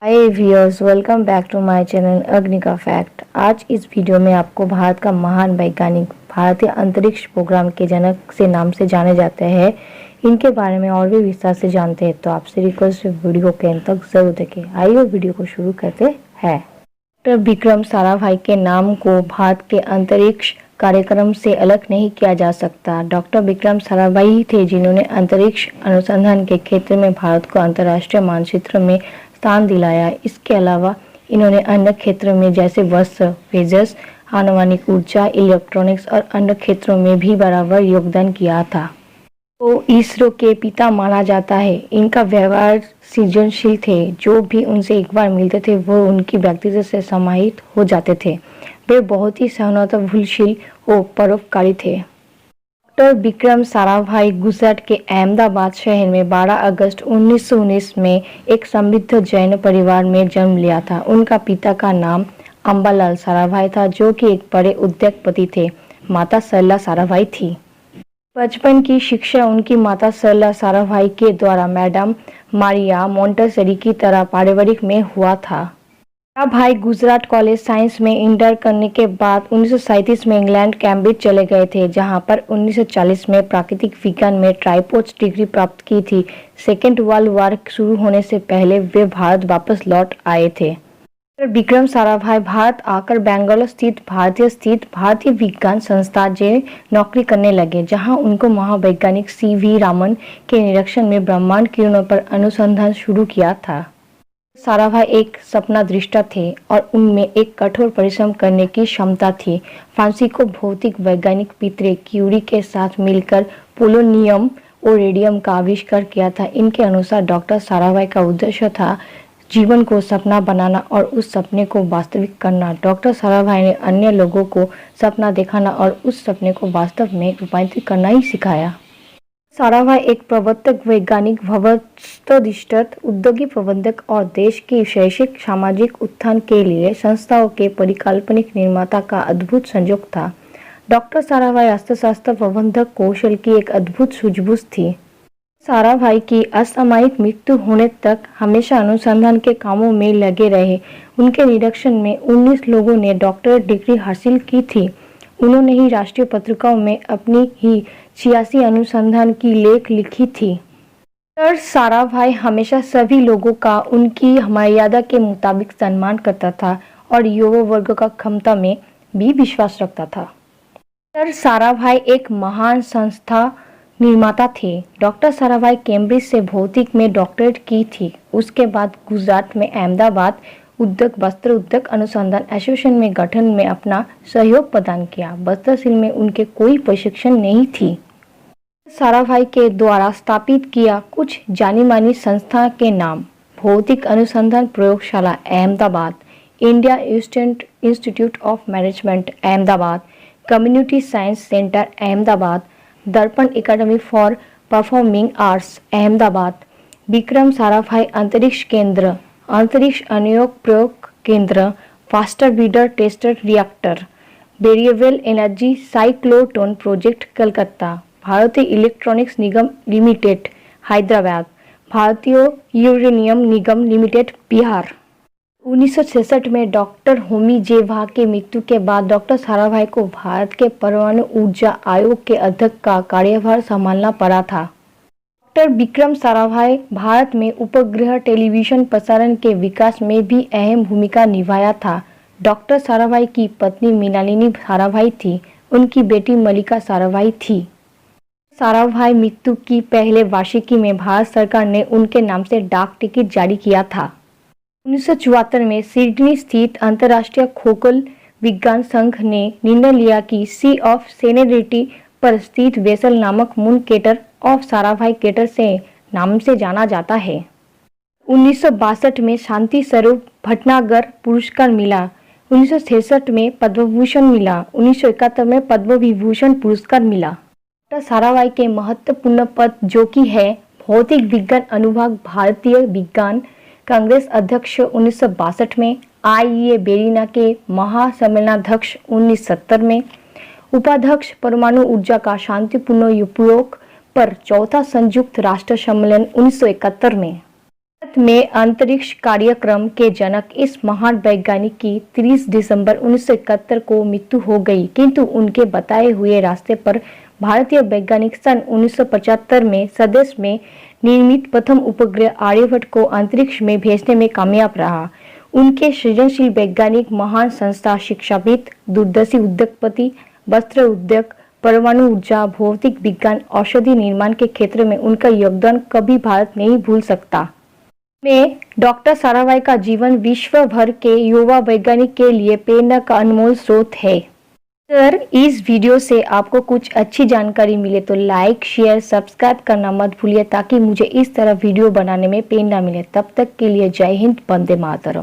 Hi viewers, welcome back to my channel Agnika fact. आज इस video में आपको भारत का महान वैज्ञानिक, भारतीय अंतरिक्ष प्रोग्राम के जनक से नाम से जाने जाते हैं, इनके बारे में और भी विस्तार से जानते हैं। तो आपसे रिक्वेस्ट है वीडियो के अंत तक जरूर देखें। आइए वीडियो को शुरू करते हैं। डॉक्टर विक्रम साराभाई के नाम को भारत के अंतरिक्ष कार्यक्रम से अलग नहीं किया जा सकता। डॉक्टर विक्रम साराभाई ही थे जिन्होंने अंतरिक्ष अनुसंधान के क्षेत्र में भारत को अंतर्राष्ट्रीय मानचित्र में स्थान दिलाया। इसके अलावा इन्होंने अन्य क्षेत्रों में जैसे वस्त्र, पेयजल, आणविक ऊर्जा, इलेक्ट्रॉनिक्स और अन्य क्षेत्रों में भी बराबर योगदान किया था। तो इसरो के पिता माना जाता है। इनका व्यवहार सृजनशील थे। जो भी उनसे एक बार मिलते थे वो उनकी व्यक्तित्व से समाहित हो जाते थे। वे बहुत ही सहानुभूतिशील और परोपकारी थे। डॉक्टर विक्रम साराभाई गुजरात के अहमदाबाद शहर में 12 अगस्त 1919 में एक समृद्ध जैन परिवार में जन्म लिया था। उनका पिता का नाम अंबालाल साराभाई था, जो कि एक बड़े उद्योगपति थे। माता सरला साराभाई थी। बचपन की शिक्षा उनकी माता सरला साराभाई के द्वारा मैडम मारिया मोंटेसरी की तरह पारिवारिक में हुआ था। साराभाई गुजरात कॉलेज साइंस में इंटर करने के बाद 1937 में इंग्लैंड कैम्ब्रिज चले गए थे, जहां पर 1940 में प्राकृतिक विज्ञान में ट्राइपोस्ट डिग्री प्राप्त की थी। सेकेंड वर्ल्ड वॉर शुरू होने से पहले वे भारत वापस लौट आए थे। डॉक्टर विक्रम साराभाई भारत आकर बेंगलुरु स्थित भारतीय विज्ञान संस्थान में नौकरी करने लगे, जहां उनको महावैज्ञानिक CV रामन के निरीक्षण में ब्रह्मांड किरणों पर अनुसंधान शुरू किया था। साराभाई एक सपना दृष्टा थे और उनमें एक कठोर परिश्रम करने की क्षमता थी। फ्रांसी को भौतिक वैज्ञानिक पीतरे क्यूरी के साथ मिलकर पोलोनियम और रेडियम का आविष्कार किया था। इनके अनुसार डॉक्टर साराभाई का उद्देश्य था जीवन को सपना बनाना और उस सपने को वास्तविक करना। डॉक्टर साराभाई ने अन्य लोगों को सपना दिखाना और उस सपने को वास्तव में रूपांतरित करना ही सिखाया। साराभाई एक प्रवर्तक, वैज्ञानिक, भविष्यनिष्ठ, औद्योगिक प्रबंधक और देश की शैक्षिक सामाजिक उत्थान के लिए संस्थाओं के परिकल्पनिक निर्माता का अद्भुत संयोग था। डॉक्टर साराभाई अर्थशास्त्र प्रबंधक कौशल की एक अद्भुत सूझबूझ थी। साराभाई की असामयिक मृत्यु होने तक हमेशा अनुसंधान के कामों में लगे रहे। उनके निरीक्षण में 19 लोगों ने डॉक्टरेट डिग्री हासिल की थी। उन्होंने ही राष्ट्रीय पत्रिकाओं में अपनी ही 86 अनुसंधान की लेख लिखी थी। डॉक्टर साराभाई हमेशा सभी लोगों का उनकी मर्यादा के मुताबिक सम्मान करता था और युवा वर्ग का क्षमता में भी विश्वास रखता था। डॉक्टर साराभाई एक महान संस्था निर्माता थे। डॉक्टर साराभाई कैम्ब्रिज से भौतिक में डॉक्टरेट की थी। उसके बाद गुजरात में अहमदाबाद उद्योग वस्त्र उद्योग अनुसंधान एसोसिएशन में गठन में अपना सहयोग प्रदान किया। वस्त्रशिल्प में उनके कोई प्रशिक्षण नहीं थी। साराभाई के द्वारा स्थापित किया कुछ जानी मानी संस्था के नाम: भौतिक अनुसंधान प्रयोगशाला Ahmedabad, India institute of management Ahmedabad, community science centre Ahmedabad, Darpana academy for performing arts Ahmedabad, Vikram Sarabhai अंतरिक्ष केंद्र, अंतरिक्ष अनुप्रयोग प्रयोग केंद्र, faster breeder tester reactor, variable energy cyclotron project Calcutta, Bharatiya electronics निगम लिमिटेड हैदराबाद, भारतीय यूरेनियम निगम लिमिटेड बिहार। 1966 में डॉक्टर होमी जे भा की मृत्यु के बाद डॉक्टर साराभाई को भारत के परमाणु ऊर्जा आयोग के अध्यक्ष का कार्यभार संभालना पड़ा था। डॉक्टर विक्रम साराभाई भारत में उपग्रह टेलीविजन प्रसारण के विकास में भी अहम भूमिका निभाया था। डॉक्टर साराभाई की पत्नी मृणालिनी साराभाई थी। उनकी बेटी मल्लिका साराभाई थी। साराभाई मृत्यु की पहले वार्षिकी में भारत सरकार ने उनके नाम से डाक टिकट जारी किया था। 1974 में सिडनी स्थित अंतर्राष्ट्रीय खगोल विज्ञान संघ ने निर्णय लिया कि सी ऑफ सेरेनिटी पर स्थित वेसल नामक moon crater of Sarabhai crater से नाम से जाना जाता है। 1962 में शांति स्वरूप भटनागर पुरस्कार मिला। 1966 में पद्म भूषण मिला। 1971 में पद्म विभूषण पुरस्कार मिला। डॉक्टर साराभाई के महत्वपूर्ण पद जो कि है भौतिक विज्ञान अनुभाग भारतीय विज्ञान कांग्रेस अध्यक्ष 1962 में, IEA बेरिना के महासम्मेलनाध्यक्ष 1970 में, उपाध्यक्ष परमाणु ऊर्जा का शांतिपूर्ण उपयोग पर चौथा संयुक्त राष्ट्र सम्मेलन 1971 में। में अंतरिक्ष कार्यक्रम के जनक इस महान वैज्ञानिक की 30 दिसंबर 1971 को मृत्यु हो गई, किंतु उनके बताए हुए रास्ते पर भारतीय वैज्ञानिक सन 1975 में स्वदेश में निर्मित प्रथम उपग्रह आर्यभट्ट को अंतरिक्ष में भेजने में कामयाब रहा। उनके सृजनशील वैज्ञानिक महान संस्था, शिक्षाविद, दूरदर्शी उद्योगपति, वस्त्र उद्योग, परमाणु ऊर्जा, भौतिक विज्ञान, औषधि निर्माण के क्षेत्र में उनका योगदान कभी भारत नहीं भूल सकता। में डॉक्टर साराभाई का जीवन विश्व भर के युवा वैज्ञानिक के लिए प्रेरणा का अनमोल स्रोत है। अगर इस वीडियो से आपको कुछ अच्छी जानकारी मिले तो लाइक, शेयर, सब्सक्राइब करना मत भूलिए ताकि मुझे इस तरह वीडियो बनाने में प्रेरणा मिले। तब तक के लिए जय हिंद, वंदे मातरम।